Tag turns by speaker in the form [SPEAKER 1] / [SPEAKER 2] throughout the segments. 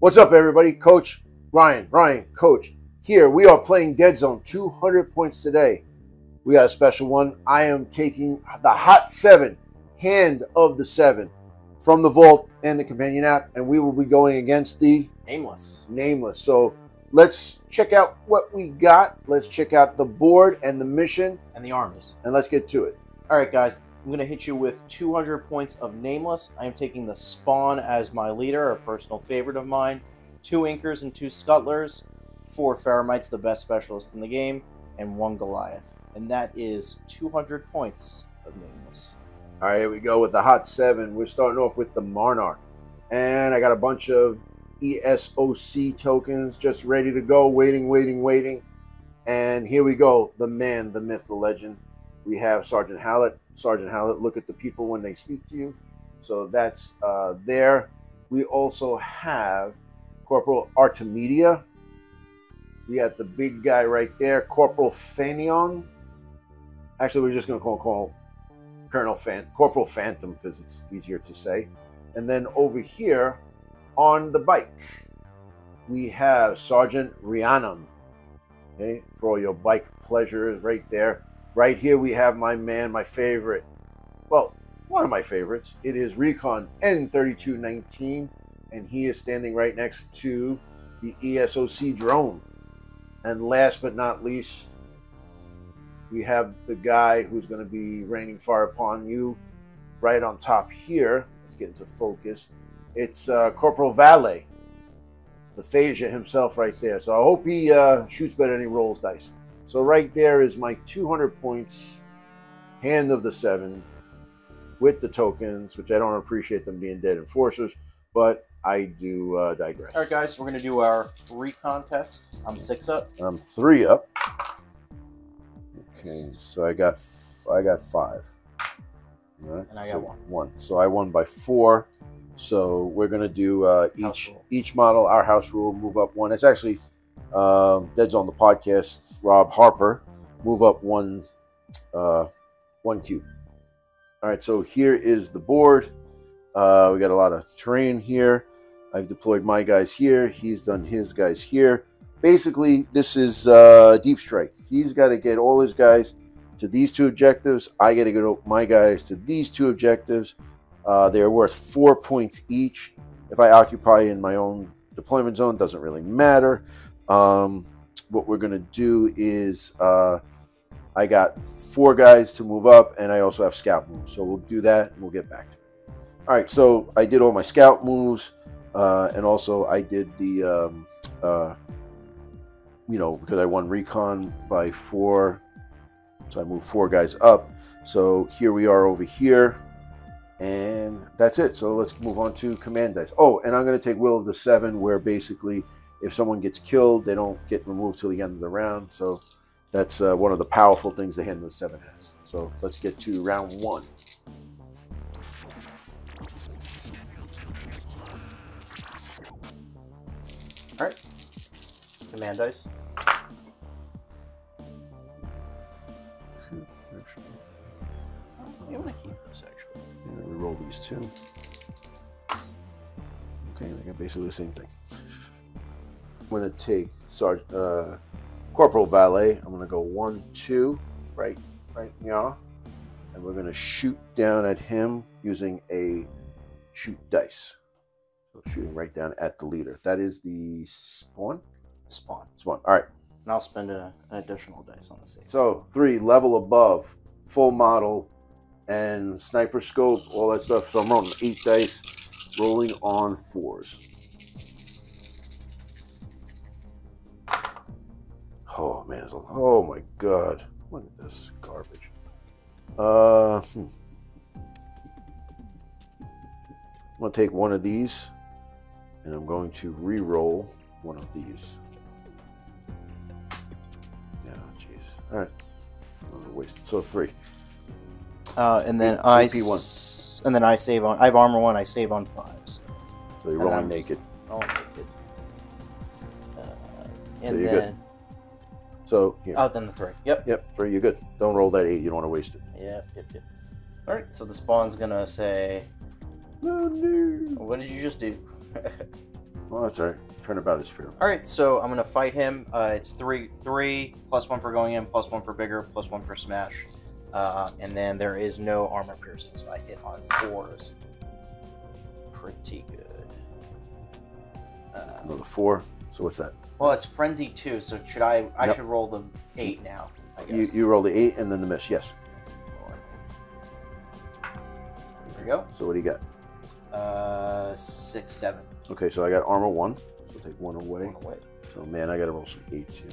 [SPEAKER 1] What's up, everybody? Coach Ryan, Coach. Here we are playing Deadzone, 200 points today. We got a special one. I am taking the HOT7, Hand of the 7, from the Vault and the companion app, and we will be going against the
[SPEAKER 2] Nameless.
[SPEAKER 1] So let's check out what we got. Let's check out the board and the mission.
[SPEAKER 2] And the armies.
[SPEAKER 1] And let's get to it.
[SPEAKER 2] All right, guys. I'm going to hit you with 200 points of Nameless. I am taking the Spawn as my leader, a personal favorite of mine. 2 Inkers and 2 Scuttlers. 4 Veer-myns, the best specialist in the game. And 1 Goliath. And that is 200 points of Nameless.
[SPEAKER 1] All right, here we go with the HOT7. We're starting off with the Monarch. And I got a bunch of ESOC tokens just ready to go, waiting. And here we go. The man, the myth, the legend. We have Sergeant Hallett. Sergeant Hallett, look at the people when they speak to you. So that's there. We also have Corporal Artemisia. We got the big guy right there, Corporal Fanion. Actually, we're just going to call Corporal Phantom because it's easier to say. And then over here on the bike, we have Sergeant Rhiannon. Okay, for all your bike pleasures right there. Right here we have my man, my favorite. Well, one of my favorites. It is Recon N3219, and he is standing right next to the ESOC drone. And last but not least, we have the guy who's going to be raining fire upon you right on top here. Let's get into focus. It's Corporal Valet, the Phasia himself right there. So I hope he shoots better than he rolls dice. So right there is my 200 points, Hand of the 7, with the tokens, which I don't appreciate them being dead enforcers, but I do digress.
[SPEAKER 2] All right, guys, we're going to do our recon test. I'm 6 up.
[SPEAKER 1] I'm 3 up. Okay, so I got 5. All right,
[SPEAKER 2] And I got
[SPEAKER 1] 1. So I won by 4. So we're going to do each model, our house rule, move up 1. It's actually Deadzone the podcast, Rob Harper, move up 1 cube. All right, so here is the board. We got a lot of terrain here. I've deployed my guys here. He's done his guys here. Basically, this is deep strike. He's got to get all his guys to these 2 objectives. I got to get my guys to these 2 objectives. They're worth 4 points each. If I occupy in my own deployment zone, doesn't really matter. What we're going to do is I got 4 guys to move up, and I also have scout moves. So we'll do that, and we'll get back to it. All right, so I did all my scout moves, and also I did the, because I won recon by 4, so I moved 4 guys up. So here we are over here, and that's it. So let's move on to command dice. Oh, and I'm going to take Will of the 7, where basically if someone gets killed, they don't get removed till the end of the round. So that's one of the powerful things the Hand of the 7 has. So let's get to round 1.
[SPEAKER 2] All right. Command dice. You want to keep this, actually.
[SPEAKER 1] And then we roll these 2. Okay, they got basically the same thing. I'm going to take Corporal Valet. I'm going to go 1, 2, right, yeah. And we're going to shoot down at him using a shoot dice. So shooting right down at the leader. That is the spawn?
[SPEAKER 2] Spawn.
[SPEAKER 1] All right.
[SPEAKER 2] And I'll spend an additional dice on the save.
[SPEAKER 1] So 3, level above, full model, and sniper scope, all that stuff. So I'm rolling 8 dice, rolling on 4s. Oh man, oh my god. Look at this garbage. I'm gonna take one of these and I'm going to re-roll one of these. Yeah, jeez. Alright. Waste. So 3.
[SPEAKER 2] And then
[SPEAKER 1] AP1.
[SPEAKER 2] And then I save on. I have armor 1. I save on 5s.
[SPEAKER 1] So you're rolling naked.
[SPEAKER 2] Rolling naked. And
[SPEAKER 1] so you're
[SPEAKER 2] then.
[SPEAKER 1] Good. So here.
[SPEAKER 2] Oh, then the 3. Yep.
[SPEAKER 1] 3. You're good. Don't roll that 8. You don't want to waste it.
[SPEAKER 2] Yep. All right. So the spawn's gonna say.
[SPEAKER 1] No.
[SPEAKER 2] What did you just do?
[SPEAKER 1] Well, that's all right. Turnabout is fair.
[SPEAKER 2] All right, so I'm gonna fight him. It's 3 plus 1 for going in, plus 1 for bigger, plus 1 for smash, and then there is no armor piercing, so I hit on 4s. Pretty good.
[SPEAKER 1] Another 4. So what's that?
[SPEAKER 2] Well, it's frenzy 2. So should I? I
[SPEAKER 1] Yep.
[SPEAKER 2] should roll the 8 now. I guess.
[SPEAKER 1] You roll the 8 and then the miss. Yes.
[SPEAKER 2] There we go.
[SPEAKER 1] So what do you got?
[SPEAKER 2] 6, 7.
[SPEAKER 1] Okay, so I got armor 1. So take 1 away.
[SPEAKER 2] 1 away.
[SPEAKER 1] So man, I gotta roll some 8s here.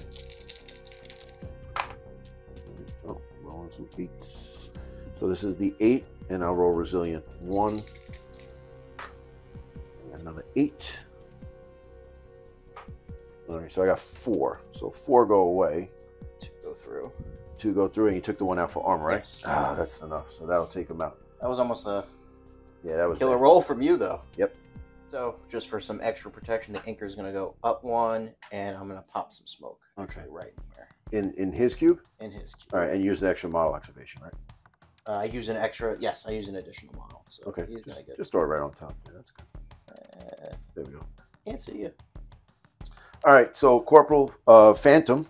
[SPEAKER 1] Oh, rolling some 8s. So this is the 8, and I'll roll resilient 1. Another 8. All right, so I got 4. So 4 go away.
[SPEAKER 2] 2 go through.
[SPEAKER 1] 2 go through, and you took the 1 out for armor, right?
[SPEAKER 2] Yes.
[SPEAKER 1] Ah, that's enough. So that'll take him out.
[SPEAKER 2] That was almost a
[SPEAKER 1] Yeah, that was
[SPEAKER 2] killer
[SPEAKER 1] bad.
[SPEAKER 2] roll from you, though.
[SPEAKER 1] Yep.
[SPEAKER 2] So just for some extra protection, the Inker's gonna go up 1, and I'm gonna pop some smoke.
[SPEAKER 1] Okay.
[SPEAKER 2] Right in here.
[SPEAKER 1] In his cube?
[SPEAKER 2] In his cube.
[SPEAKER 1] All right, and use the extra model activation, right?
[SPEAKER 2] I use an extra. Yes, I use an additional model. So
[SPEAKER 1] Okay,
[SPEAKER 2] he's gonna get.
[SPEAKER 1] just throw it right on top. Yeah, that's good. There we go.
[SPEAKER 2] Can't see you.
[SPEAKER 1] All right, so Corporal Phantom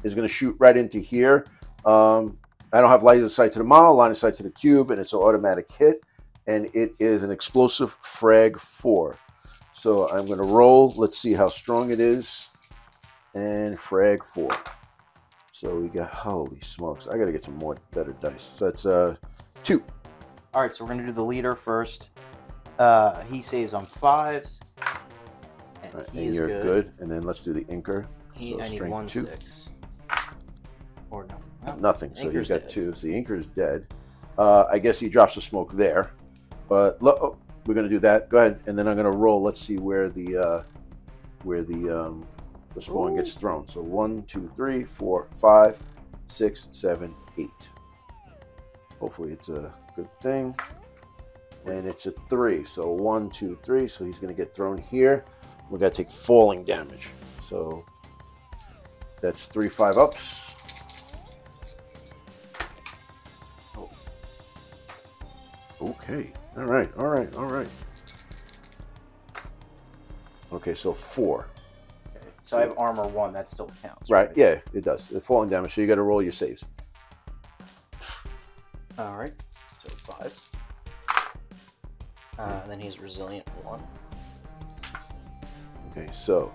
[SPEAKER 1] is going to shoot right into here. I don't have line of sight to the model, line of sight to the cube, and it's an automatic hit, and it is an explosive frag 4. So I'm going to roll. Let's see how strong it is, and frag 4. So we got, holy smokes, I got to get some more better dice. So that's 2.
[SPEAKER 2] All right, so we're gonna do the leader first. He saves on 5s. And
[SPEAKER 1] Right,
[SPEAKER 2] he
[SPEAKER 1] and
[SPEAKER 2] is
[SPEAKER 1] you're
[SPEAKER 2] good.
[SPEAKER 1] And then let's do the Inker.
[SPEAKER 2] I need
[SPEAKER 1] strength
[SPEAKER 2] 1
[SPEAKER 1] 2.
[SPEAKER 2] 6. Or no.
[SPEAKER 1] Nothing. So he's
[SPEAKER 2] Inker's
[SPEAKER 1] got
[SPEAKER 2] dead.
[SPEAKER 1] 2. So the Inker's dead. I guess he drops the smoke there. But we're going to do that. Go ahead. And then I'm going to roll. Let's see where the spawn gets thrown. So 1, 2, 3, 4, 5, 6, 7, 8. Hopefully it's a good thing. And it's a 3. So 1, 2, 3. So he's going to get thrown here. We got to take falling damage. So that's 3 5-ups. Okay. All right. Okay, so 4.
[SPEAKER 2] Okay. So I have armor 1. That still counts.
[SPEAKER 1] Right. Yeah, it does. It's falling damage, so you got to roll your saves.
[SPEAKER 2] All right. So 5. Then he's resilient 1.
[SPEAKER 1] Okay, so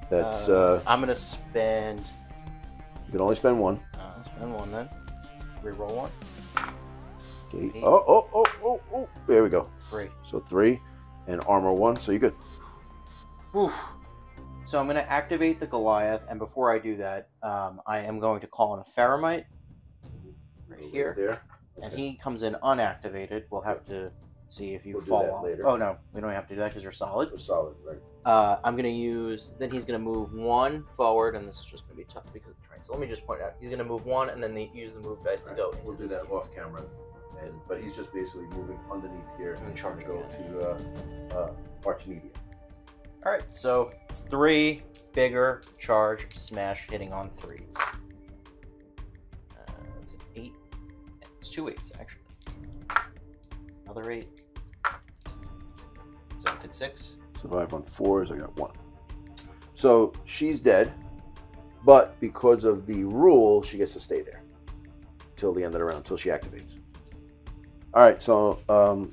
[SPEAKER 1] that's
[SPEAKER 2] I'm gonna spend.
[SPEAKER 1] you can only spend 1.
[SPEAKER 2] Spend 1 then. Reroll 1.
[SPEAKER 1] Okay.
[SPEAKER 2] 8.
[SPEAKER 1] Oh. There we go.
[SPEAKER 2] 3.
[SPEAKER 1] So 3 and armor 1, so you're good.
[SPEAKER 2] Whew. So I'm gonna activate the Goliath, and before I do that, I am going to call in a Veer-myn right here,
[SPEAKER 1] There.
[SPEAKER 2] and he comes in unactivated. We'll have to see if you
[SPEAKER 1] We'll do
[SPEAKER 2] fall
[SPEAKER 1] that
[SPEAKER 2] off.
[SPEAKER 1] later.
[SPEAKER 2] Oh no, we don't have to do that because you're solid.
[SPEAKER 1] It's solid, right?
[SPEAKER 2] I'm gonna use. Then he's gonna move 1 forward, and this is just gonna be tough because of the terrain. So let me just point out, he's gonna move 1, and then use the move dice to go.
[SPEAKER 1] We'll
[SPEAKER 2] into
[SPEAKER 1] do
[SPEAKER 2] this
[SPEAKER 1] that off camera. But he's just basically moving underneath here
[SPEAKER 2] And
[SPEAKER 1] and trying to go
[SPEAKER 2] charging
[SPEAKER 1] to Arch Media.
[SPEAKER 2] All right, so 3 bigger charge smash hitting on 3s. That's an 8. It's 2 8s actually. Another 8. So I did 6.
[SPEAKER 1] Survive on 4s, I got 1. So she's dead, but because of the rule, she gets to stay there till the end of the round, till she activates. All right, so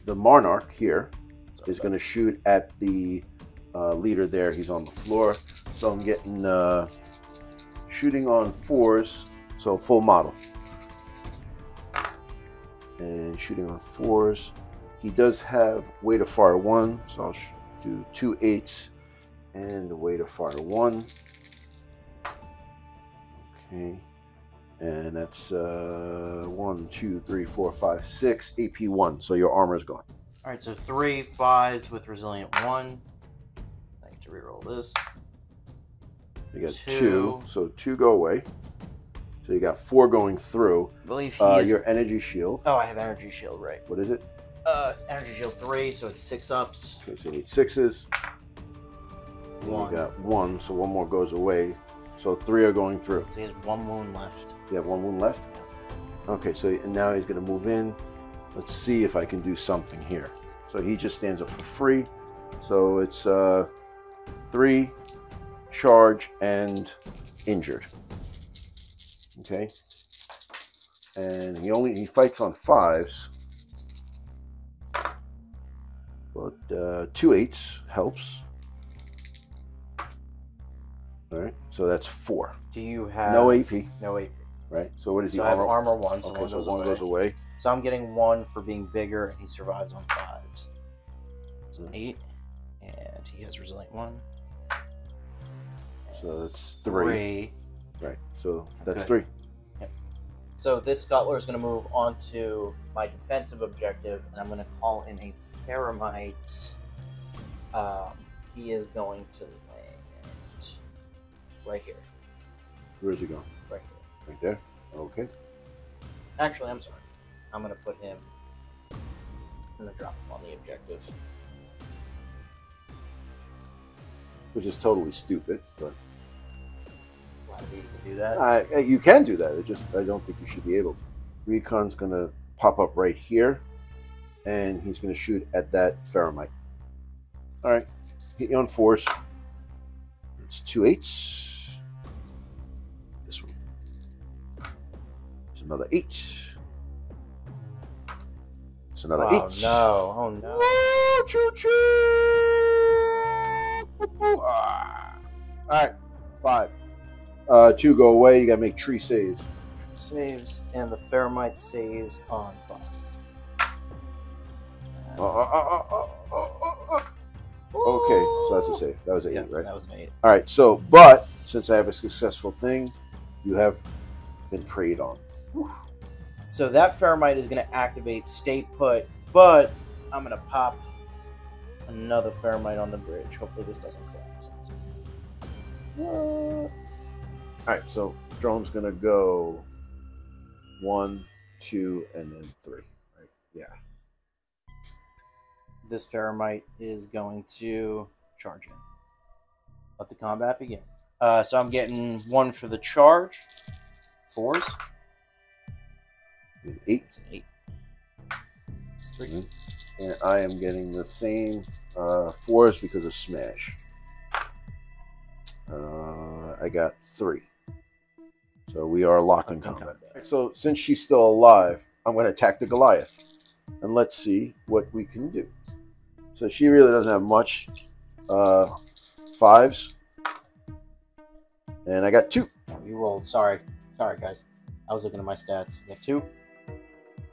[SPEAKER 1] the Monarch here is going to shoot at the leader there. He's on the floor. So I'm getting shooting on 4s, so full model. And shooting on 4s. He does have weight of fire 1, so I'll do 2 8s and the weight of fire 1. Okay. And that's 1, 2, 3, 4, 5, 6, AP 1. So your armor is gone.
[SPEAKER 2] All right, so 3 5s with resilient 1. I get to reroll this.
[SPEAKER 1] You got
[SPEAKER 2] 2.
[SPEAKER 1] 2, so 2 go away. So you got 4 going through.
[SPEAKER 2] I believe he is.
[SPEAKER 1] Your energy shield.
[SPEAKER 2] Oh, I have energy shield, right?
[SPEAKER 1] What is it?
[SPEAKER 2] Energy shield 3, so it's 6 ups.
[SPEAKER 1] Okay, so you need 6s. And
[SPEAKER 2] 1.
[SPEAKER 1] you got 1, so 1 more goes away. So 3 are going through.
[SPEAKER 2] So he has 1 wound left.
[SPEAKER 1] You have 1 wound left? Okay, so and now he's going to move in. Let's see if I can do something here. So he just stands up for free. So it's 3, charge, and injured. Okay. And he fights on 5s. But 2 8s helps. All right, so that's 4.
[SPEAKER 2] Do you have
[SPEAKER 1] no AP?
[SPEAKER 2] No AP.
[SPEAKER 1] Right. So what is he?
[SPEAKER 2] So I have armor 1, so
[SPEAKER 1] okay,
[SPEAKER 2] one goes away. So I'm getting 1 for being bigger, and he survives on 5s. It's an 8, and he has resilient 1.
[SPEAKER 1] So that's 3. Right. So that's 3.
[SPEAKER 2] Yep. So this Scuttler is going to move on to my defensive objective, and I'm going to call in a Veer-myn. He is going to land right here.
[SPEAKER 1] Where's he going?
[SPEAKER 2] Right here.
[SPEAKER 1] Right there? Okay.
[SPEAKER 2] Actually, I'm sorry. I'm going to put him... I'm going to drop him on the objective.
[SPEAKER 1] Which is totally stupid, but...
[SPEAKER 2] Why do we even do that?
[SPEAKER 1] You can do that. I don't think you should be able to. Recon's going to pop up right here, and he's going to shoot at that Veer-myn. All right. Hit you on 4s. It's 2 8s. This one. It's another 8. It's another 8.
[SPEAKER 2] Oh no.
[SPEAKER 1] Choo-choo! All right. 5. 2 go away. You got to make 3 saves.
[SPEAKER 2] Saves, and the Veer-myn saves on 5.
[SPEAKER 1] Okay, so that's a save. That was an 8, right?
[SPEAKER 2] That was an 8.
[SPEAKER 1] All right, so, but since I have a successful thing, you have been preyed on.
[SPEAKER 2] So that Veer-myn is going to activate Stay Put, but I'm going to pop another Veer-myn on the bridge. Hopefully this doesn't collapse.
[SPEAKER 1] All right, so drone's going to go 1, 2, and then 3. Right? Yeah.
[SPEAKER 2] This Veer-myn is going to charge in. Let the combat begin. So I'm getting 1 for the charge. 4s.
[SPEAKER 1] An 8.
[SPEAKER 2] It's an 8. 3.
[SPEAKER 1] And I am getting the same 4s because of smash. I got 3. So we are locked in combat. So since she's still alive, I'm going to attack the Goliath. And let's see what we can do. So she really doesn't have much. 5s. And I got 2.
[SPEAKER 2] Oh, you rolled. Sorry, guys. I was looking at my stats. You got 2.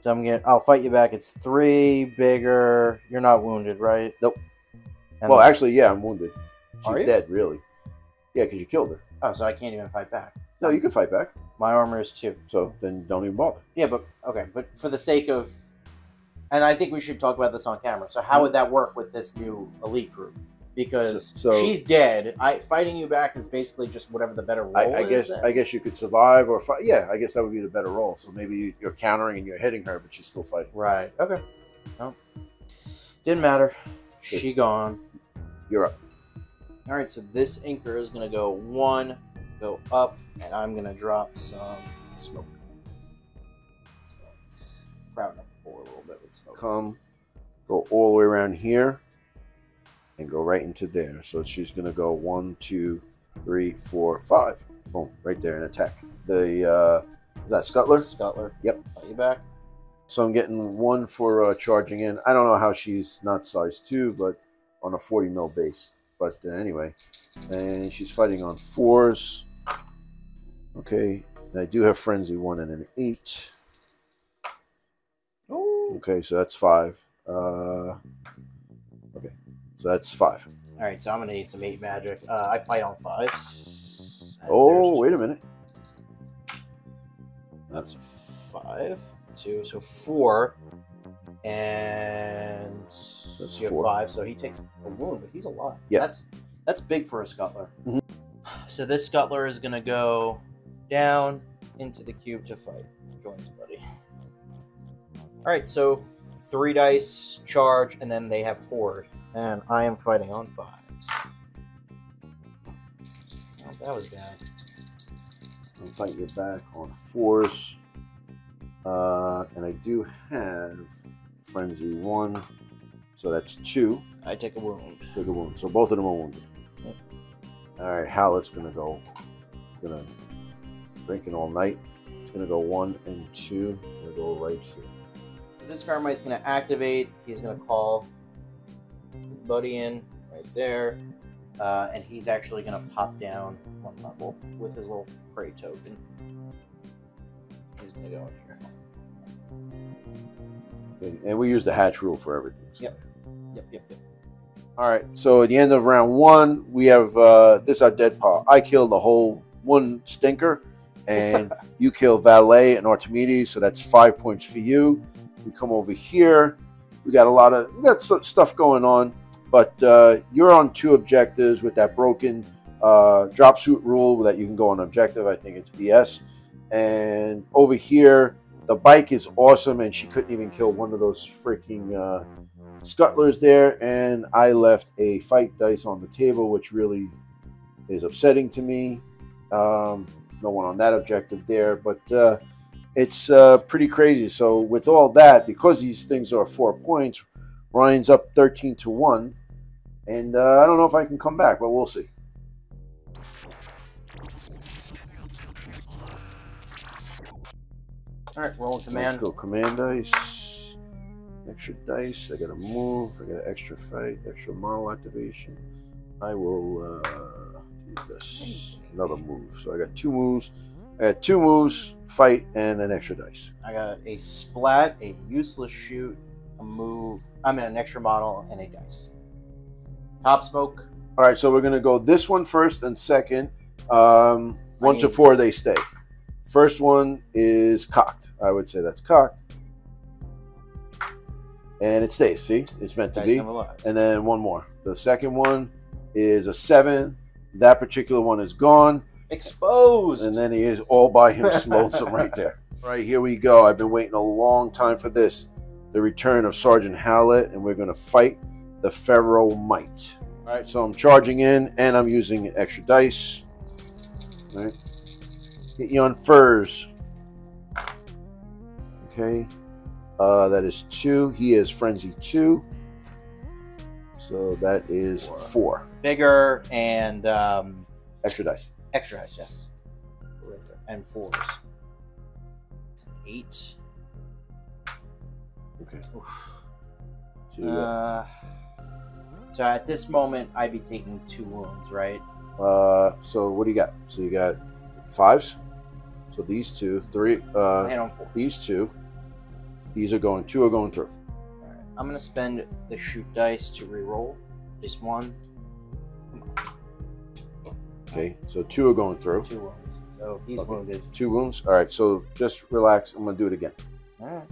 [SPEAKER 2] So I'll fight you back. It's 3 bigger. You're not wounded, right?
[SPEAKER 1] Nope.
[SPEAKER 2] And
[SPEAKER 1] well, actually, yeah, I'm wounded.
[SPEAKER 2] Are
[SPEAKER 1] She's
[SPEAKER 2] you?
[SPEAKER 1] dead, really. Yeah, because you killed her.
[SPEAKER 2] Oh, so I can't even fight back.
[SPEAKER 1] No, you can fight back.
[SPEAKER 2] My armor is 2.
[SPEAKER 1] So then don't even bother.
[SPEAKER 2] Yeah, but okay, but for the sake of, and I think we should talk about this on camera. So how would that work with this new elite group? Because she's dead. Fighting you back is basically just whatever the better role is.
[SPEAKER 1] I guess you could survive or fight. Yeah, I guess that would be the better role. So maybe you're countering and you're hitting her, but she's still fighting.
[SPEAKER 2] Right. Okay. No. Didn't matter. She gone.
[SPEAKER 1] You're up.
[SPEAKER 2] All right. So this anchor is gonna go 1, go up, and I'm gonna drop some smoke. So let's crowd up the board a little bit with smoke.
[SPEAKER 1] Go all the way around here. And go right into there. So she's going to go 1, 2, 3, 4, 5. Boom, right there and attack. Is that Scuttler?
[SPEAKER 2] Scuttler.
[SPEAKER 1] Yep.
[SPEAKER 2] Fight you back.
[SPEAKER 1] So I'm getting 1 for charging in. I don't know how she's not size 2, but on a 40 mil base. But anyway, and she's fighting on 4s. Okay, and I do have Frenzy 1 and an 8.
[SPEAKER 2] Ooh.
[SPEAKER 1] Okay, so that's 5. Okay. So that's 5.
[SPEAKER 2] All right, so I'm gonna need some 8 magic. I fight on 5.
[SPEAKER 1] Oh, wait a minute.
[SPEAKER 2] That's 5, 2, so 4, and
[SPEAKER 1] that's
[SPEAKER 2] you have
[SPEAKER 1] 4.
[SPEAKER 2] 5. So he takes a wound, but he's alive.
[SPEAKER 1] Yeah,
[SPEAKER 2] that's big for a Scuttler.
[SPEAKER 1] Mm-hmm.
[SPEAKER 2] So this Scuttler is gonna go down into the cube to fight. Join his buddy. All right, so 3 dice charge, and then they have horde. And I am fighting on 5s. Oh, that was bad.
[SPEAKER 1] I'll fight you back on 4s. And I do have Frenzy 1. So that's 2.
[SPEAKER 2] I take a wound.
[SPEAKER 1] Take a wound. So both of them are wounded.
[SPEAKER 2] Yep.
[SPEAKER 1] All right, Hallett's gonna go. He's gonna drinking all night. It's gonna go 1 and 2. Gonna go right here.
[SPEAKER 2] This Veer-myn's going to activate. He's going to call his buddy in right there. And he's actually going to pop down 1 level with his little prey token. He's going to go in here.
[SPEAKER 1] Okay, and we use the hatch rule for everything. So.
[SPEAKER 2] Yep.
[SPEAKER 1] All right, so at the end of round 1, we have this is our dead paw. I killed the whole 1 stinker, and you kill Valet and Archimedes, so that's 5 points for you. We come over here. We got stuff going on, but you're on 2 objectives with that broken drop suit rule that you can go on objective. I think it's BS. And over here, the bike is awesome, and she couldn't even kill one of those freaking scuttlers there. And I left a fight dice on the table, which really is upsetting to me. No one on that objective there, but it's pretty crazy. So with all that, because these things are 4 points, Ryan's up 13-1, and I don't know if I can come back, but we'll see.
[SPEAKER 2] All right, roll command.
[SPEAKER 1] Let's go command dice. Extra dice. I got to move. I got an extra fight. Extra model activation. I will do this. Another move. So I got 2 moves. I got 2 moves, fight, and an extra dice.
[SPEAKER 2] I got a splat, a useless shoot, a move. I'm in an extra model and a dice. Top smoke.
[SPEAKER 1] All right, so we're gonna go this one first and second. 1 to 4, they stay. First one is cocked. I would say that's cocked, and it stays. See, it's meant to
[SPEAKER 2] Dice
[SPEAKER 1] be. And then 1 more. The second one is a 7. That particular one is gone.
[SPEAKER 2] Exposed.
[SPEAKER 1] And then he is all by himself, lonesome right there. All right, here we go. I've been waiting a long time for this. The return of Sergeant Hallett, and we're going to fight the Pharaoh Mite. All right, so I'm charging in, and I'm using extra dice. All right. Hit you on furs. Okay. That is 2. He is Frenzy 2. So that is 4.
[SPEAKER 2] Bigger and
[SPEAKER 1] Extra dice.
[SPEAKER 2] extra dice, yes. And 4s. It's an 8.
[SPEAKER 1] Okay.
[SPEAKER 2] So at this moment, I'd be taking 2 wounds, right?
[SPEAKER 1] So what do you got? So you got 5s. So these 2, 3.
[SPEAKER 2] Hit on 4.
[SPEAKER 1] These 2. These are going. 2 are going through.
[SPEAKER 2] All right. I'm gonna spend the shoot dice to reroll this 1. Come on.
[SPEAKER 1] Okay. So 2 are going through.
[SPEAKER 2] 2 wounds. So he's wounded.
[SPEAKER 1] 2 wounds. All right. So just relax. I'm gonna do it again.
[SPEAKER 2] All right.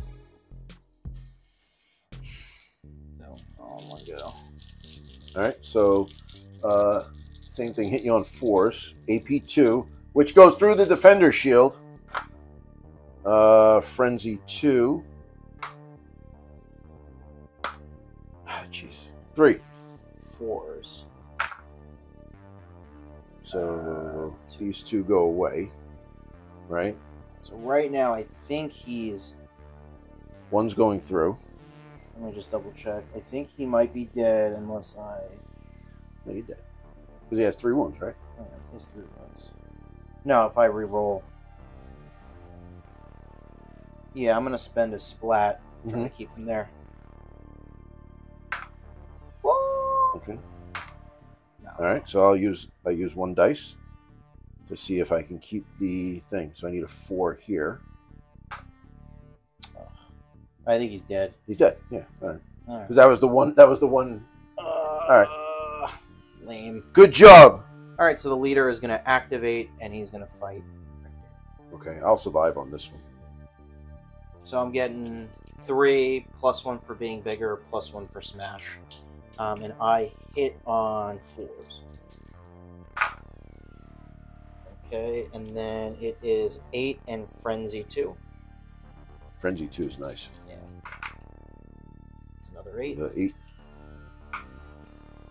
[SPEAKER 2] So all in 1 go.
[SPEAKER 1] All right. So same thing. Hit you on 4s. AP 2, which goes through the defender shield. Frenzy 2. Jeez. 3.
[SPEAKER 2] 4s.
[SPEAKER 1] So these 2 go away, right?
[SPEAKER 2] So right now, I think he's.
[SPEAKER 1] 1's going through.
[SPEAKER 2] Let me just double check. I think he might be dead unless I.
[SPEAKER 1] No, he's dead. Because he has 3 wounds, right?
[SPEAKER 2] He has 3 wounds. No, if I re-roll. Yeah, I'm gonna spend a splat to keep him there. Whoa!
[SPEAKER 1] Okay.
[SPEAKER 2] No.
[SPEAKER 1] All right. So I use 1 dice to see if I can keep the thing. So I need a 4 here.
[SPEAKER 2] I think he's dead.
[SPEAKER 1] He's dead. Yeah. All right.
[SPEAKER 2] All right.
[SPEAKER 1] Because that was the one. That was the one. All right.
[SPEAKER 2] Lame.
[SPEAKER 1] Good job.
[SPEAKER 2] All right. So the leader is gonna activate and he's gonna fight.
[SPEAKER 1] Okay. I'll survive on this one.
[SPEAKER 2] So I'm getting 3 plus 1 for being bigger, plus 1 for smash. And I hit on 4s. Okay, and then it is 8 and Frenzy 2.
[SPEAKER 1] Frenzy 2 is nice.
[SPEAKER 2] Yeah. It's another 8.
[SPEAKER 1] 8.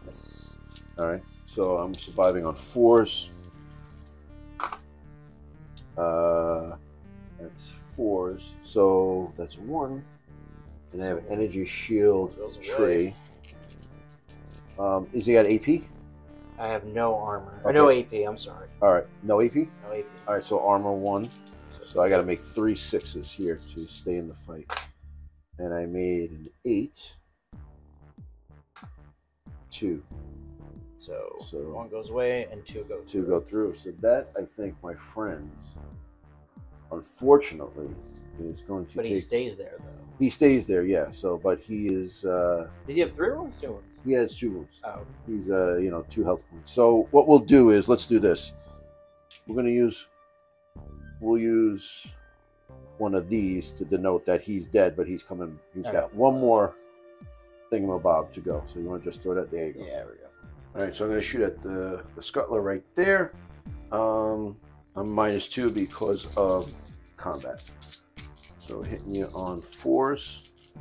[SPEAKER 2] Yes.
[SPEAKER 1] All right. So I'm surviving on 4s. That's 4s. So that's 1. And I have an energy shield tree. Is he got AP?
[SPEAKER 2] I have no armor. Or
[SPEAKER 1] Okay.
[SPEAKER 2] no AP, I'm sorry.
[SPEAKER 1] All right, no AP?
[SPEAKER 2] No AP.
[SPEAKER 1] All right, so armor 1. So I got to make 3 6s here to stay in the fight. And I made an 8. 2.
[SPEAKER 2] So 1
[SPEAKER 1] So
[SPEAKER 2] goes away and 2 go through.
[SPEAKER 1] 2 go through. So that, I think, my friends, unfortunately, is going to
[SPEAKER 2] But
[SPEAKER 1] take...
[SPEAKER 2] he stays there, though.
[SPEAKER 1] He stays there, yeah. So, but he is...
[SPEAKER 2] Does he have 3 wounds? 2 wounds?
[SPEAKER 1] He has 2 wounds.
[SPEAKER 2] Oh.
[SPEAKER 1] He's, 2 health points. So what we'll do is, let's do this. We'll use one of these to denote that he's dead, but he's coming. He's got one more thingamabob to go. So you want to just throw that? There you go.
[SPEAKER 2] Yeah, there we go.
[SPEAKER 1] All right, so I'm going to shoot at the scuttler right there. I'm -2 because of combat. So hitting you on 4s.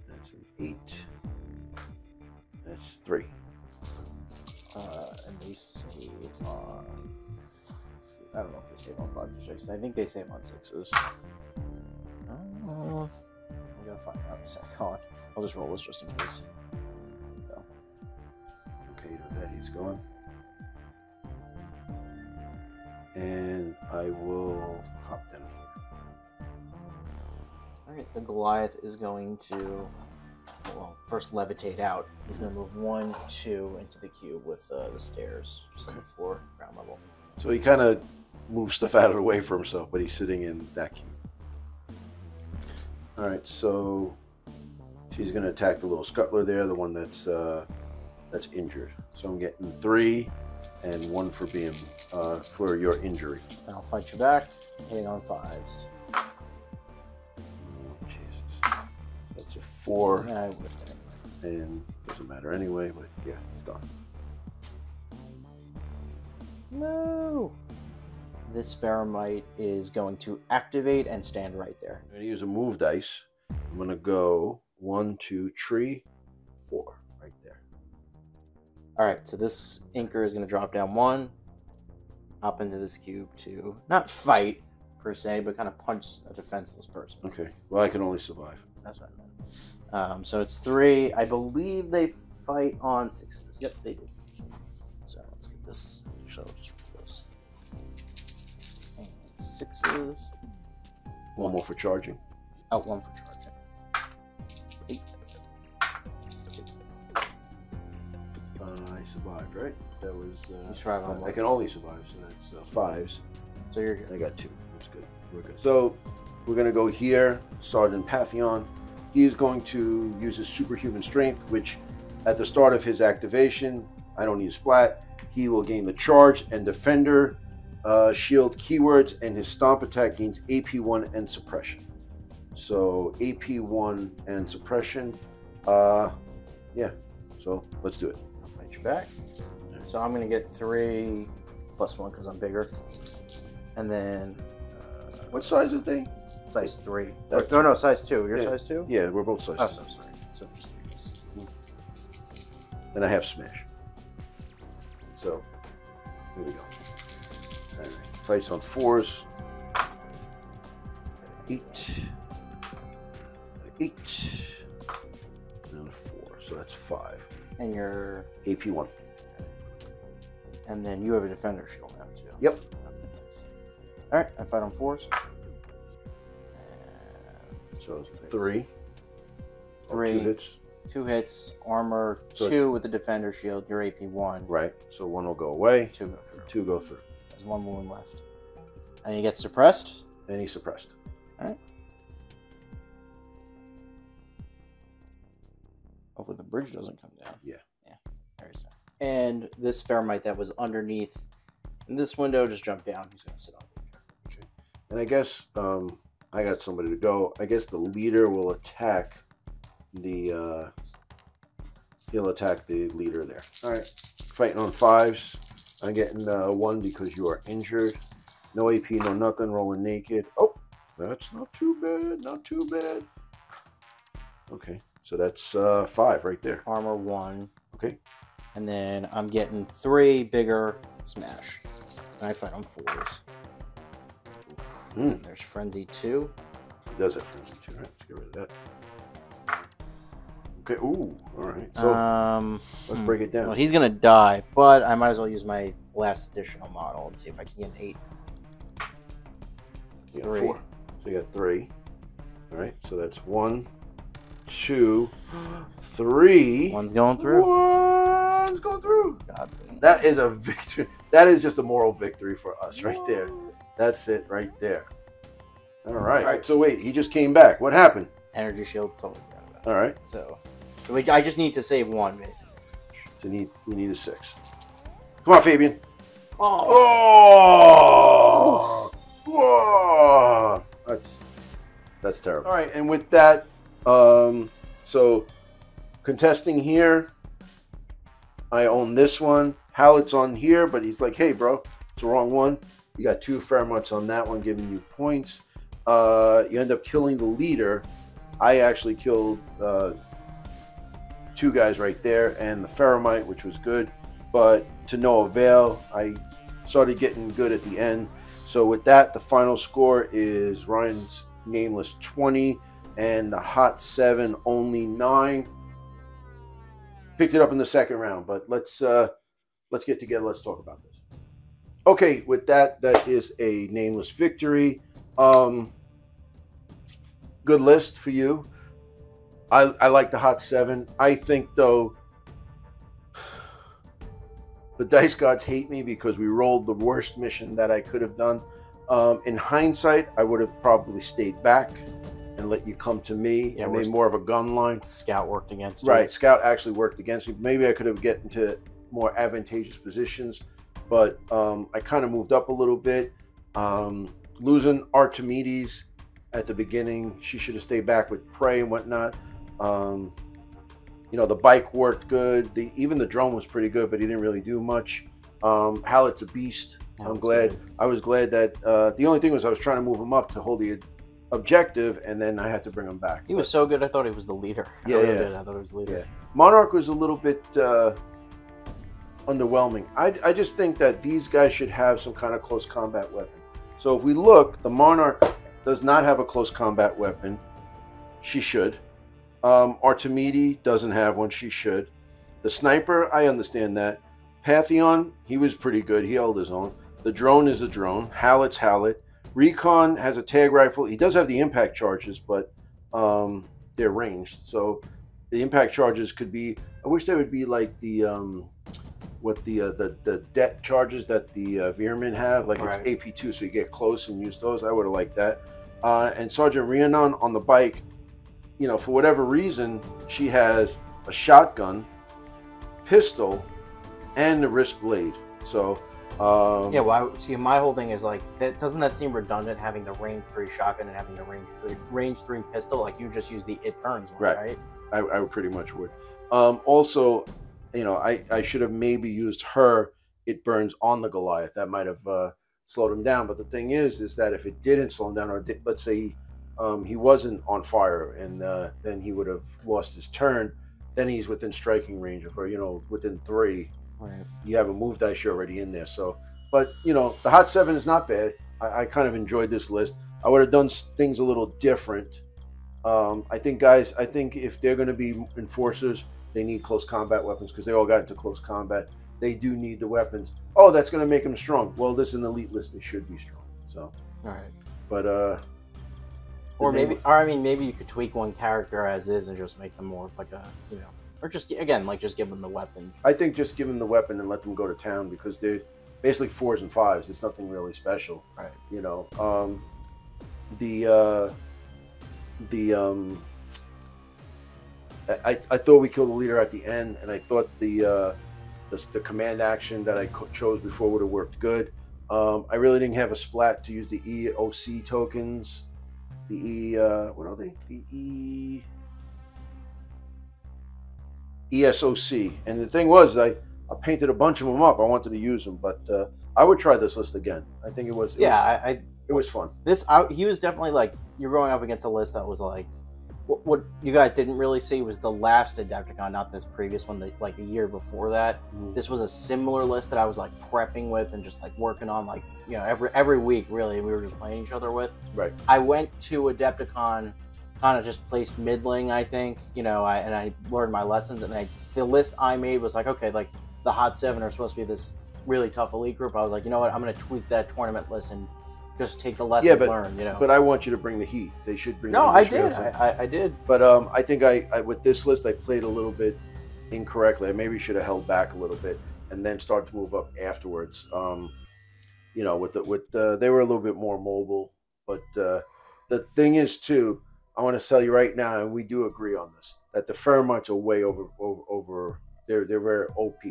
[SPEAKER 1] That's an 8. That's 3.
[SPEAKER 2] And they save on... I don't know if they save on 5s or 6s. I think they save on 6s. I'm going to find out in a sec. Hold on. I'll just roll this just in case. So.
[SPEAKER 1] Okay, that he's going. And I will hop down here.
[SPEAKER 2] Alright, the Goliath is going to, well, first levitate out. He's going to move 1, 2 into the cube with the stairs, just on the floor, ground level.
[SPEAKER 1] So he kind of moves stuff out of the way for himself, but he's sitting in that cube. All right, so she's going to attack the little scuttler there, the one that's injured. So I'm getting 3 and 1 for being for your injury.
[SPEAKER 2] I'll fight you back, hitting on 5s.
[SPEAKER 1] Oh, Jesus. That's a 4.
[SPEAKER 2] Yeah, I whiffed it anyway.
[SPEAKER 1] And doesn't matter anyway, but yeah, it's gone.
[SPEAKER 2] No! This veer-myn is going to activate and stand right there.
[SPEAKER 1] I'm going to use a move dice. I'm going to go 1, 2, 3, 4 right there.
[SPEAKER 2] Alright, so this inker is going to drop down 1, hop into this cube to not fight, per se, but kind of punch a defenseless person.
[SPEAKER 1] Okay, well, I can only survive.
[SPEAKER 2] That's what I meant. So it's 3. I believe they fight on 6s. Yep, they do. So let's get this. So just roll this. And 6s.
[SPEAKER 1] 1 more for charging.
[SPEAKER 2] Oh, 1 for charging. 8.
[SPEAKER 1] I survived, right? That was.
[SPEAKER 2] You survived on
[SPEAKER 1] I
[SPEAKER 2] what?
[SPEAKER 1] can only survive, so that's 5s.
[SPEAKER 2] So you're good.
[SPEAKER 1] I got 2. That's good. We're good. So we're going to go here. Sergeant Pantheon. He is going to use his superhuman strength, which at the start of his activation, I don't need splat. He will gain the charge and defender shield keywords, and his stomp attack gains AP1 and suppression. So AP1 and suppression. Yeah. So let's do it.
[SPEAKER 2] I'll fight you back. So I'm going to get 3 plus 1 because I'm bigger. And then...
[SPEAKER 1] What size is they?
[SPEAKER 2] Size 3.
[SPEAKER 1] That's-
[SPEAKER 2] No, size 2. You're
[SPEAKER 1] Yeah.
[SPEAKER 2] size 2?
[SPEAKER 1] Yeah, we're both size.
[SPEAKER 2] Oh, so I'm sorry. So just 3.
[SPEAKER 1] And I have smash. So here we go. All right. Fights on 4s. 8. 8. And a 4. So that's 5.
[SPEAKER 2] And you're...
[SPEAKER 1] AP1.
[SPEAKER 2] And then you have a defender shield now, too.
[SPEAKER 1] Yep.
[SPEAKER 2] Alright, I fight on 4s.
[SPEAKER 1] So 3.
[SPEAKER 2] 3.
[SPEAKER 1] 2 hits.
[SPEAKER 2] 2 hits, armor
[SPEAKER 1] So
[SPEAKER 2] 2 with the defender shield, your AP1.
[SPEAKER 1] Right. So 1 will go away.
[SPEAKER 2] 2 go through.
[SPEAKER 1] 2 go through.
[SPEAKER 2] There's 1 wound left. And you get suppressed.
[SPEAKER 1] And he's suppressed.
[SPEAKER 2] Alright. Hopefully the bridge doesn't come down.
[SPEAKER 1] Yeah.
[SPEAKER 2] Yeah. Very sad. And this veer-myn that was underneath in this window just jumped down. He's going to sit on the chair.
[SPEAKER 1] Okay. And I guess I got somebody to go. I guess the leader will attack the he'll attack the leader there. All right. Fighting on 5s. I'm getting 1 because you are injured. No AP, no nothing. Rolling naked. Oh, that's not too bad. Not too bad. Okay. So that's 5 right there.
[SPEAKER 2] Armor 1.
[SPEAKER 1] Okay.
[SPEAKER 2] And then I'm getting 3 bigger smash. And I fight on 4s. There's Frenzy 2.
[SPEAKER 1] It does have frenzy too, right? Let's get rid of that. Okay. Ooh. All right. So let's break it down.
[SPEAKER 2] Well, he's gonna die, but I might as well use my last additional model and see if I can get an 8.
[SPEAKER 1] You got 4. So you got 3. All right. So that's 1, 2, 3.
[SPEAKER 2] One's going through.
[SPEAKER 1] One's going through.
[SPEAKER 2] God.
[SPEAKER 1] That is a victory. That is just a moral victory for us right there. That's it right there. All right. All right. So wait, he just came back. What happened?
[SPEAKER 2] Energy shield. Totally forgot about it.
[SPEAKER 1] All right.
[SPEAKER 2] So I just need to save 1 basically.
[SPEAKER 1] So we need a 6. Come on, Fabian.
[SPEAKER 2] Oh.
[SPEAKER 1] Whoa. That's terrible. All right, and with that, so contesting here, I own this one. Hallett's on here, but he's like, hey, bro, it's the wrong one. You got 2 Fairmonts on that one, giving you points. You end up killing the leader. I actually killed 2 guys right there, and the Ferromite, which was good, but to no avail. I started getting good at the end. So with that, the final score is Ryan's Nameless 20 and the HOT7 only 9. Picked it up in the second round, but let's get together. Let's talk about this. Okay, with that, that is a Nameless victory. Good list for you. I like the HOT7. I think though, the dice gods hate me because we rolled the worst mission that I could have done. In hindsight, I would have probably stayed back and let you come to me and made more of a gun line.
[SPEAKER 2] Scout worked against you.
[SPEAKER 1] Right, Scout actually worked against me. Maybe I could have gotten into more advantageous positions, but I kind of moved up a little bit. Losing Archimedes at the beginning, she should have stayed back with Prey and whatnot. You know, the bike worked good. Even the drone was pretty good, but he didn't really do much. Hallett's a beast. I'm glad. Good. I was glad that the only thing was I was trying to move him up to hold the objective, and then I had to bring him back.
[SPEAKER 2] He was so good. I thought he was the leader.
[SPEAKER 1] Yeah,
[SPEAKER 2] I thought he was the leader.
[SPEAKER 1] Yeah. Monarch was a little bit underwhelming. I just think that these guys should have some kind of close combat weapon. So if we look, the Monarch does not have a close combat weapon. She should. Archimedes doesn't have one. She should. The sniper, I understand that. Pantheon, he was pretty good. He held his own. The drone is a drone. Hallett's Hallett. Recon has a tag rifle. He does have the impact charges, but they're ranged. So the impact charges could be. I wish they would be like the det charges that the veer-myn have. Like it's AP2, so you get close and use those. I would have liked that. And Sergeant Rhiannon on the bike. You know, for whatever reason, she has a shotgun, pistol, and the wrist blade. So,
[SPEAKER 2] yeah. Well, see, my whole thing is like, doesn't that seem redundant having the range 3 shotgun and having the range 3 pistol? Like you just use the it burns one, right?
[SPEAKER 1] I pretty much would. Also, you know, I should have maybe used her it burns on the Goliath. That might have slowed him down. But the thing is that if it didn't slow him down, or let's say he wasn't on fire, and then he would have lost his turn. Then he's within striking range of her, you know, within 3.
[SPEAKER 2] Right.
[SPEAKER 1] You have a move dice already in there. So, but you know, the HOT7 is not bad. I kind of enjoyed this list. I would have done things a little different. I think, guys, if they're going to be enforcers, they need close combat weapons because they all got into close combat. They do need the weapons. Oh, that's going to make them strong. Well, this is an elite list. They should be strong. So,
[SPEAKER 2] all right.
[SPEAKER 1] But
[SPEAKER 2] or maybe, or I mean, maybe you could tweak one character as is and just make them more of like a, you know, or just again, like just give them the weapons.
[SPEAKER 1] I think just give them the weapon and let them go to town because they're basically 4s and 5s. It's nothing really special,
[SPEAKER 2] right?
[SPEAKER 1] You know, I thought we killed the leader at the end, and I thought the command action that I chose before would have worked good. I really didn't have a splat to use the EOC tokens. The what are they? The ESOC. And the thing was, I painted a bunch of them up. I wanted to use them, but I would try this list again. I think it was fun.
[SPEAKER 2] He was definitely like, you're going up against a list that was like, what you guys didn't really see was the last Adepticon, not this previous one, like the year before that. This was a similar list that I was like prepping with and just like working on, like, you know, every week really, we were just playing each other with.
[SPEAKER 1] Right.
[SPEAKER 2] I went to Adepticon kind of just placed middling, I think. I learned my lessons, and the list I made was like, okay, like the HOT7 are supposed to be this really tough elite group. I was like, you know what, I'm going to tweak that tournament list and just take the lesson learned.
[SPEAKER 1] But I want you to bring the heat. They should bring.
[SPEAKER 2] No, I did. I did.
[SPEAKER 1] But I think I with this list I played a little bit incorrectly. I maybe should have held back a little bit and then start to move up afterwards. They were a little bit more mobile. But the thing is too, I want to tell you right now, and we do agree on this, that the Veer-myns are way over. They're very OP,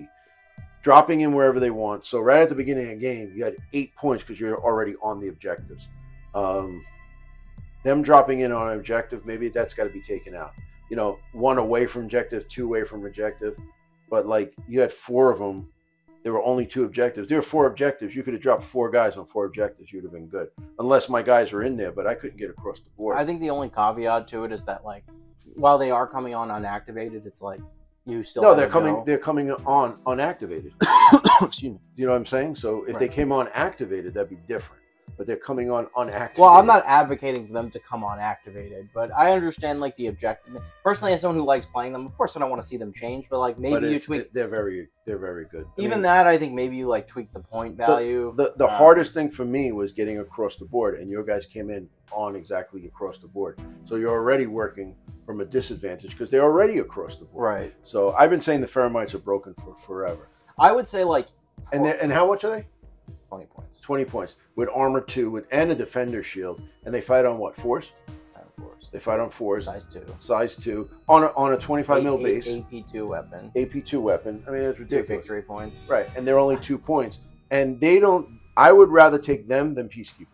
[SPEAKER 1] dropping in wherever they want. So right at the beginning of the game, you had 8 points because you're already on the objectives. Them dropping in on an objective, maybe that's got to be taken out. 1 away from objective, 2 away from objective. But like you had 4 of them. There were only 2 objectives. There were 4 objectives. You could have dropped 4 guys on 4 objectives. You'd have been good. Unless my guys were in there, but I couldn't get across the board.
[SPEAKER 2] I think the only caveat to it is that, like, while they are coming on unactivated, it's like you still
[SPEAKER 1] they're coming on unactivated.
[SPEAKER 2] Excuse me.
[SPEAKER 1] Do you know what I'm saying? So if they came on activated, that'd be different. But they're coming on unactivated.
[SPEAKER 2] Well, I'm not advocating for them to come on activated, but I understand like the objective. Personally, as someone who likes playing them, of course I don't want to see them change, but like maybe you tweak.
[SPEAKER 1] They're very good.
[SPEAKER 2] I think maybe you like tweak the point value.
[SPEAKER 1] The hardest thing for me was getting across the board, and your guys came in on exactly across the board. So you're already working from a disadvantage because they're already across the board.
[SPEAKER 2] Right.
[SPEAKER 1] So I've been saying the Veer-myns are broken for forever.
[SPEAKER 2] I would say like.
[SPEAKER 1] And how much are they?
[SPEAKER 2] 20 points.
[SPEAKER 1] 20 points with armor 2 and a defender shield, and they fight on what, 4s? They fight on 4s. Size 2 on a 25 mil base.
[SPEAKER 2] AP2 weapon.
[SPEAKER 1] AP2 weapon. I mean, it's ridiculous.
[SPEAKER 2] 3 points.
[SPEAKER 1] Right, and they're only 2 points, and they don't. I would rather take them than Peacekeepers.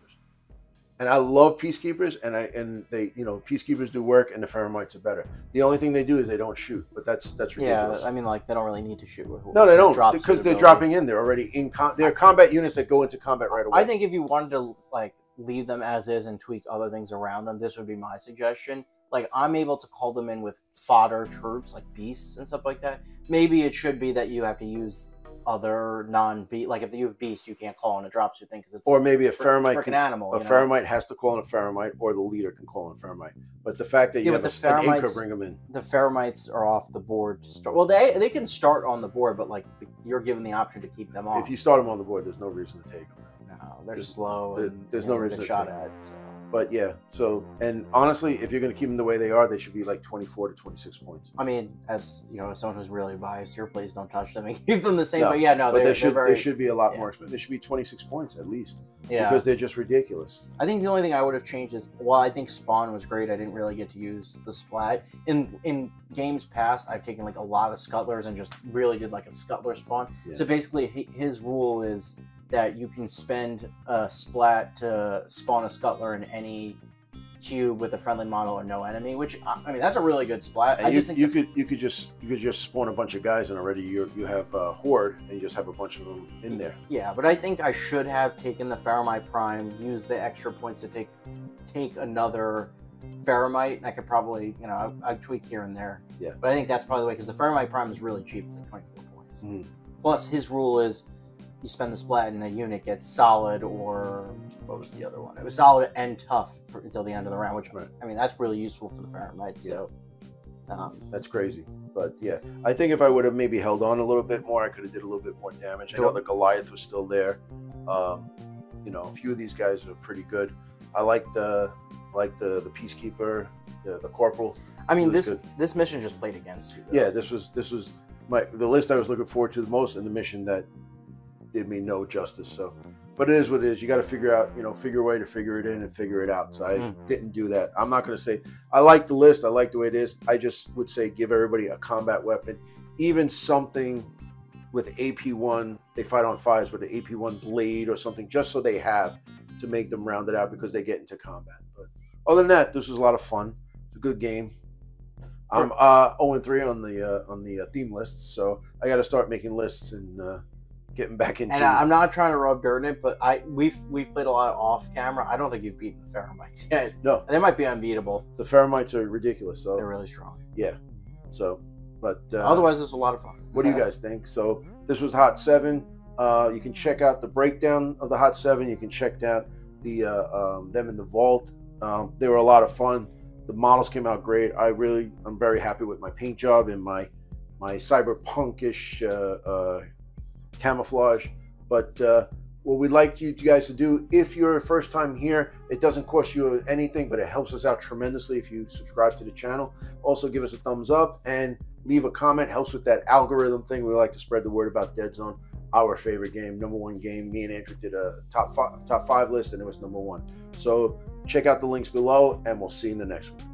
[SPEAKER 1] And I love Peacekeepers, and they Peacekeepers do work, and the Veer-myns are better. The only thing they do is they don't shoot, but that's ridiculous.
[SPEAKER 2] Yeah, I mean, like they don't really need to shoot.
[SPEAKER 1] No, they don't, because they're dropping in. They're already in. They're combat units that go into combat right away.
[SPEAKER 2] I think if you wanted to like leave them as is and tweak other things around them, this would be my suggestion. Like I'm able to call them in with fodder troops, like beasts and stuff like that. Maybe it should be that you have to use other non-beast, like if you have beast, you can't call on a drop suit thing because it's,
[SPEAKER 1] or maybe a Veer-myn
[SPEAKER 2] animal.
[SPEAKER 1] A Veer-myn has to call on a Veer-myn, or the leader can call on a Veer-myn. But the fact that you have an anchor bring them in,
[SPEAKER 2] the Veer-myns are off the board to start. Well, they can start on the board, but like you're given the option to keep them off.
[SPEAKER 1] If you start them on the board, there's no reason to take them.
[SPEAKER 2] No, they're slow.
[SPEAKER 1] There's no reason to
[SPEAKER 2] shot
[SPEAKER 1] take
[SPEAKER 2] at.
[SPEAKER 1] them. So. But yeah, and honestly, if you're going to keep them the way they are, they should be like 24 to 26 points.
[SPEAKER 2] I mean, as as someone who's really biased here, please don't touch them and keep them the same.
[SPEAKER 1] No,
[SPEAKER 2] but yeah, no,
[SPEAKER 1] they should be a lot more expensive. They should be 26 points at least.
[SPEAKER 2] Yeah,
[SPEAKER 1] because they're just ridiculous.
[SPEAKER 2] I think the only thing I would have changed is, while I think Spawn was great, I didn't really get to use the splat. In games past, I've taken like a lot of scuttlers and just really did like a scuttler spawn. Yeah. So basically, his rule is that you can spend a splat to spawn a scuttler in any cube with a friendly model or no enemy, which I mean that's a really good splat.
[SPEAKER 1] And you could just spawn a bunch of guys and already you have a horde and you just have a bunch of them in there.
[SPEAKER 2] Yeah, but I think I should have taken the Veer-myn Prime, used the extra points to take another Veer-myn. I could probably I'd tweak here and there.
[SPEAKER 1] Yeah,
[SPEAKER 2] but I think that's probably the way, because the Veer-myn Prime is really cheap. It's like 24 points. Mm. Plus his rule is you spend the splat and a unit gets solid, or what was the other one? It was solid and tough until the end of the round, which I mean that's really useful for the Veer-myns. So
[SPEAKER 1] that's crazy. But yeah, I think if I would have maybe held on a little bit more, I could have did a little bit more damage. I know the Goliath was still there. A few of these guys are pretty good. I like the Peacekeeper, the Corporal.
[SPEAKER 2] I mean, this mission just played against you, though.
[SPEAKER 1] Yeah, this was the list I was looking forward to the most, and the mission that did me no justice. So, but it is what it is. You got to figure out, figure a way to figure it in and figure it out. So I didn't do that. I'm not going to say I like the list. I like the way it is. I just would say give everybody a combat weapon, even something with AP1. They fight on 5s with an AP1 blade or something, just so they have to make them round it out because they get into combat. But other than that, this was a lot of fun. It's a good game. I'm 0-3 on the theme lists, so I got to start making lists and getting back into.
[SPEAKER 2] And I'm not trying to rub dirt in it, but we've played a lot off camera. I don't think you've beaten the Veer-myns yet.
[SPEAKER 1] No,
[SPEAKER 2] they might be unbeatable.
[SPEAKER 1] The Veer-myns are ridiculous. So
[SPEAKER 2] they're really strong.
[SPEAKER 1] Yeah. So, but
[SPEAKER 2] otherwise, it was a lot of fun.
[SPEAKER 1] What do you guys think? So this was HOT7. You can check out the breakdown of the HOT7. You can check out the them in the vault. They were a lot of fun. The models came out great. I'm very happy with my paint job and my cyberpunkish camouflage. But what we'd like you guys to do, if you're first time here, it doesn't cost you anything, but it helps us out tremendously if you subscribe to the channel. Also give us a thumbs up and leave a comment. Helps with that algorithm thing. We like to spread the word about Deadzone, our favorite game, #1 game. Me and Andrew did a top five list, and it was #1. So check out the links below, and we'll see you in the next one.